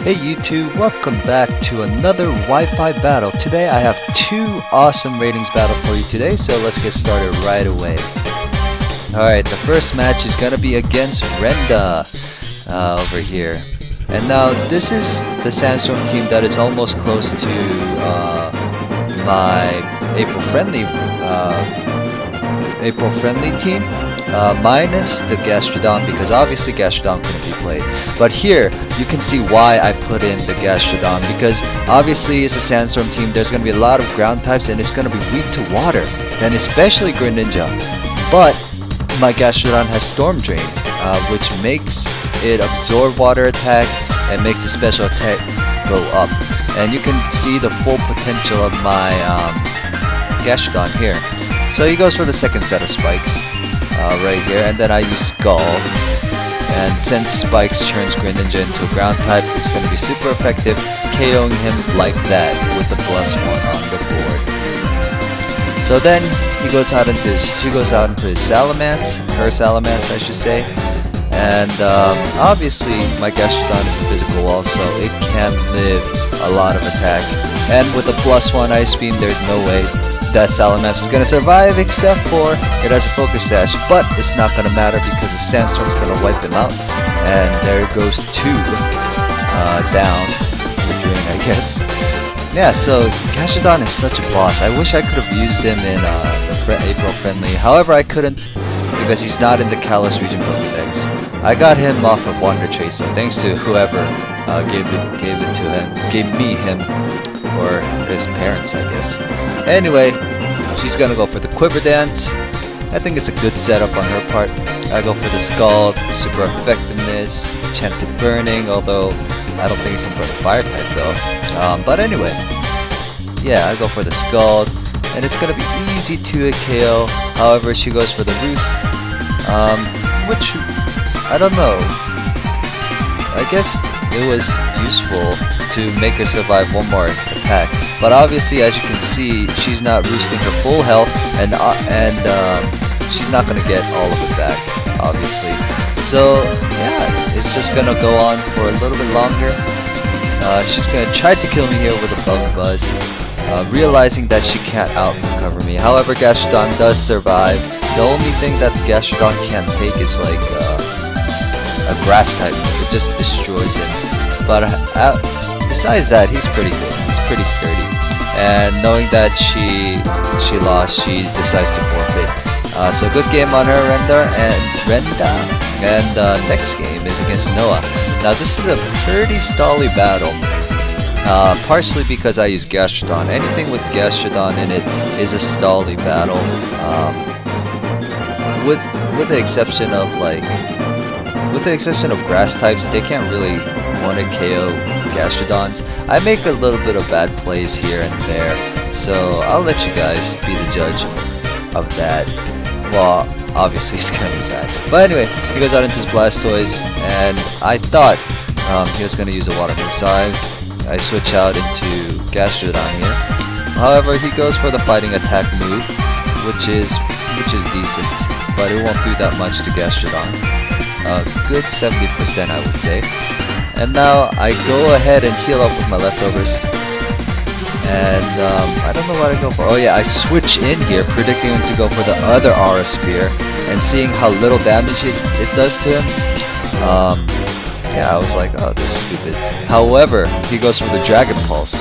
Hey YouTube, welcome back to another Wi-Fi battle. Today I have two awesome ratings battle for you today, so let's get started right away. Alright, the first match is gonna be against Wrenda over here. And now this is the Sandstorm team that is almost close to my April friendly team. Minus the Gastrodon, because obviously Gastrodon couldn't be played. But here, you can see why I put in the Gastrodon, because obviously it's a Sandstorm team, there's going to be a lot of ground types and it's going to be weak to water, and especially Greninja. But my Gastrodon has Storm Drain, which makes it absorb water attack and makes the special attack go up. And you can see the full potential of my Gastrodon here. So he goes for the second set of spikes. Right here, and then I use Skull, and since Spikes turns Greninja into a ground type, it's going to be super effective, KOing him like that with the +1 on the board. So then she goes out into his Salamence, her Salamence I should say, and obviously my Gastrodon is a physical wall, so it can live a lot of attack, and with the +1 Ice Beam there's no way that Salamence is going to survive, except for it has a focus sash, but it's not going to matter because the Sandstorm is going to wipe him out, and there goes two down for doing, I guess. Yeah, so Gastrodon is such a boss. I wish I could have used him in the April friendly, however I couldn't because he's not in the Kalos region Pokédex. I got him off of Wonder Trace, so thanks to whoever gave me him, or his parents, I guess. Anyway, she's gonna go for the Quiver Dance. I think it's a good setup on her part. I go for the Scald, super effectiveness, chance of burning, although I don't think it can burn a fire type though. But anyway, yeah, I go for the Scald, and it's gonna be easy to a KO. However, she goes for the Roost, which I don't know. I guess it was useful to make her survive one more attack, but obviously, as you can see, she's not roosting her full health, and she's not gonna get all of it back, obviously. So yeah, it's just gonna go on for a little bit longer. She's gonna try to kill me here with a Bug Buzz, realizing that she can't out-recover me. However, Gastrodon does survive. The only thing that Gastrodon can't take is like a grass type. It just destroys him. But besides that, he's pretty good. He's pretty sturdy. And knowing that she lost, she decides to forfeit. So good game on her, Wrenda. And next game is against Noah. Now this is a pretty stally battle. Partially because I use Gastrodon. Anything with Gastrodon in it is a stally battle. With the exception of grass types, they can't really want to KO Gastrodons. I make a little bit of bad plays here and there, so I'll let you guys be the judge of that. Well, obviously it's gonna be bad, but anyway, he goes out into his Blastoise, and I thought he was gonna use a water move, so I switch out into Gastrodon here. However, he goes for the fighting attack move, which is decent, but it won't do that much to Gastrodon. Good 70%, I would say. And now I go ahead and heal up with my leftovers, and I don't know what I go for. Oh yeah, I switch in here, predicting him to go for the other Aura Spear, and seeing how little damage it does to him. Yeah, I was like, oh, this is stupid. However, he goes for the Dragon Pulse.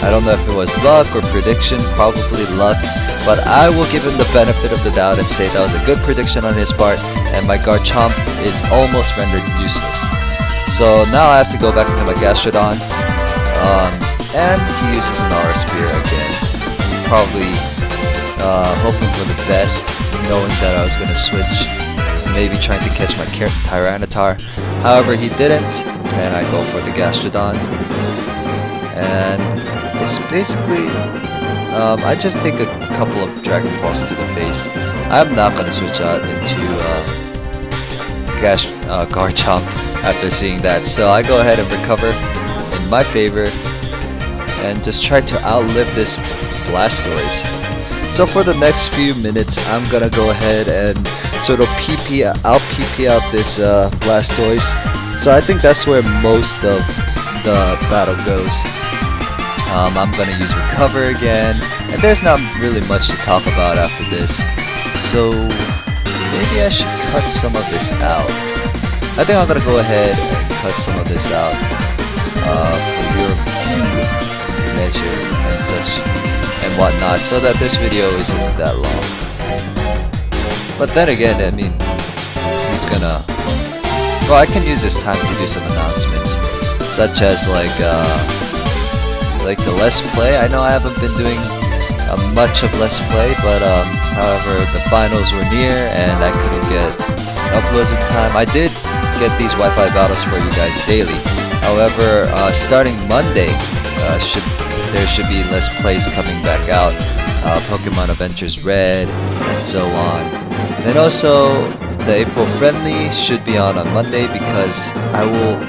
I don't know if it was luck or prediction, probably luck, but I will give him the benefit of the doubt and say that was a good prediction on his part, and my Garchomp is almost rendered useless. So now I have to go back into my Gastrodon, and he uses an Aura Spear again, probably hoping for the best, knowing that I was going to switch, maybe trying to catch my Tyranitar. However, he didn't, and I go for the Gastrodon, and it's basically, I just take a couple of Dragon Balls to the face. I'm not going to switch out into Garchomp after seeing that, so I go ahead and recover in my favor and just try to outlive this Blastoise. So for the next few minutes, I'm gonna go ahead and sort of PP out this Blastoise, So I think that's where most of the battle goes. I'm gonna use recover again, and there's not really much to talk about after this. So maybe I should cut some of this out. I think I'm gonna go ahead and cut some of this out for your view measure and such and whatnot, so that this video isn't that long. But then again, I mean, he's gonna. Well, I can use this time to do some announcements, such as like the Let's Play. I know I haven't been doing much of Let's Play, but however, the finals were near and I couldn't get uploads in time. I did get these Wi-Fi battles for you guys daily. However, starting Monday, there should be Let's Plays coming back out. Pokemon Adventures Red, and so on. And also, the April Friendly should be on Monday because I will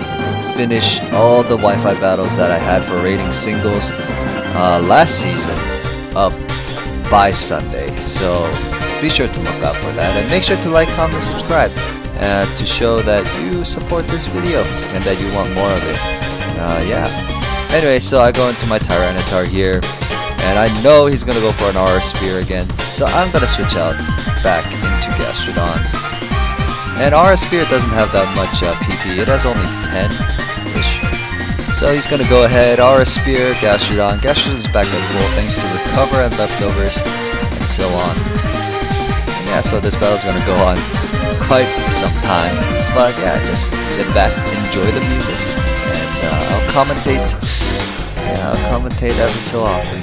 finish all the Wi-Fi battles that I had for rating singles last season up by Sunday. So be sure to look out for that, and make sure to like, comment, subscribe to show that you support this video and that you want more of it. Yeah. Anyway, so I go into my Tyranitar here, and I know he's gonna go for an Aura Spear again, so I'm gonna switch out back into Gastrodon. And Aura Spear doesn't have that much PP, it has only 10-ish. So he's gonna go ahead, Aura Spear, Gastrodon. Gastrodon is back at full thanks to recover and leftovers, and so on. And yeah, so this battle's gonna go on quite some time. But yeah, just sit back, enjoy the music, and I'll commentate. Yeah, I'll commentate every so often.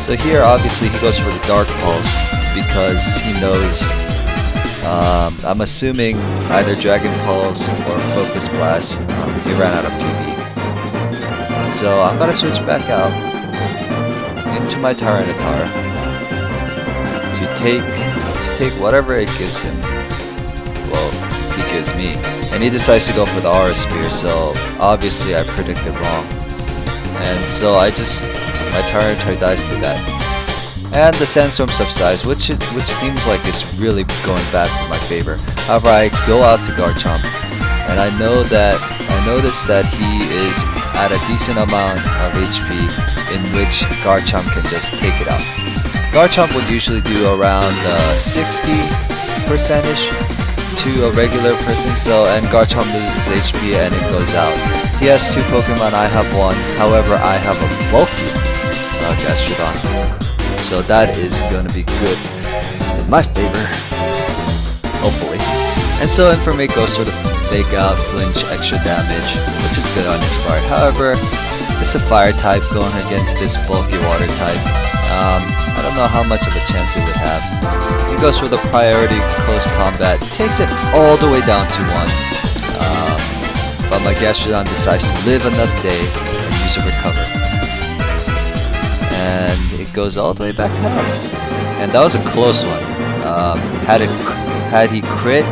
So here, obviously, he goes for the Dark Pulse because he knows, I'm assuming, either Dragon Pulse or Focus Blast. He ran out of PB. So I'm gonna switch back out into my Tyranitar to take whatever it gives him. Well, he gives me. And he decides to go for the Aura Spear, so obviously I predicted wrong. And so my Tyranitar dies to that. And the Sandstorm subsides, which seems like it's really going bad for my favor. However, I go out to Garchomp, and I noticed that he is at a decent amount of HP in which Garchomp can just take it out. Garchomp would usually do around 60%-ish to a regular person, and Garchomp loses HP and it goes out. He has 2 Pokemon, I have 1, however I have a bulky Gastrodon. So that is gonna be good in my favor, hopefully. And so Informate goes for the big flinch extra damage, which is good on his part. However, it's a fire type going against this bulky water type. I don't know how much of a chance it would have. He goes for the priority close combat, takes it all the way down to 1. But my Gastrodon decides to live another day and use a recover. And it goes all the way back to health. And that was a close one. Had he crit,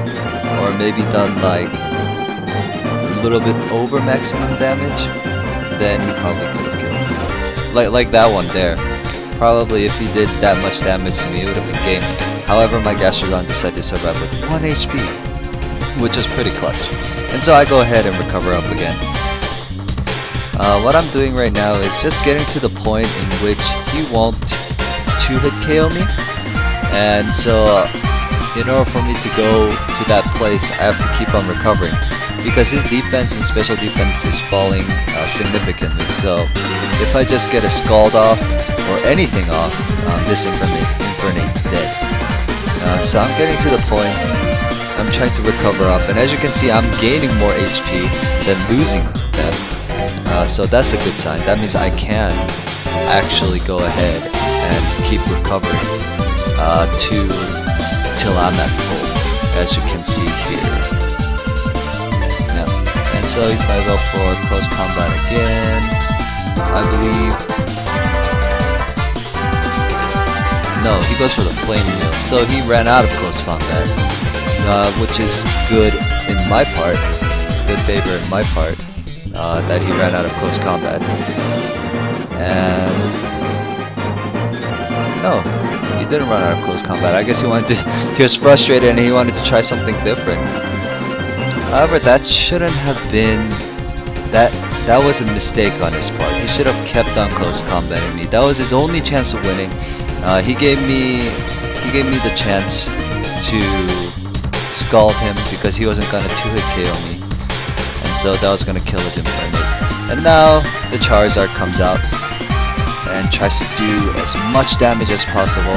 or maybe done like a little bit over maximum damage, then he probably could have killed me. Like that one there. Probably if he did that much damage to me, it would have been game. However, my Gastrodon decided to survive with 1 HP, which is pretty clutch. And so I go ahead and recover up again. What I'm doing right now is just getting to the point in which he won't 2-hit KO me. And so in order for me to go to that place, I have to keep on recovering, because his defense and special defense is falling significantly. So if I just get a Scald off or anything off, this Infernate's dead. So I'm getting to the point. I'm trying to recover up, and as you can see, I'm gaining more HP than losing them. So that's a good sign. That means I can actually go ahead and keep recovering till I'm at full, as you can see here. Yeah. And so he's gonna go for close combat again, I believe. No, he goes for the flame wheel. So he ran out of close combat, which is good in my part. Good favor in my part, that he ran out of close combat. And no, he didn't run out of close combat. I guess he was frustrated and he wanted to try something different. However, that shouldn't have been, that was a mistake on his part. He should have kept on close combating me. That was his only chance of winning. He gave me the chance to scald him because he wasn't gonna 2-hit KO me, and so that was gonna kill his infinite. And now the Charizard comes out and tries to do as much damage as possible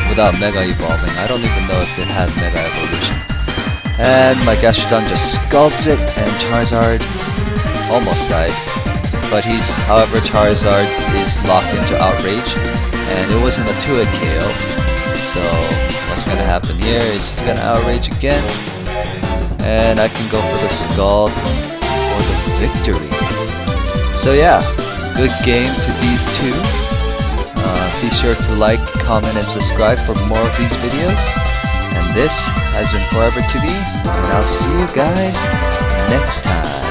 without Mega Evolving. I don't even know if it had Mega Evolution. And my Gastrodon just scalds it, and Charizard almost dies. But however, Charizard is locked into Outrage, and it wasn't a 2-hit KO. So what's gonna happen here is he's gonna Outrage again, and I can go for the Scald for the victory. So yeah, good game to these two. Be sure to like, comment, and subscribe for more of these videos. And this has been Forever to Be, and I'll see you guys next time.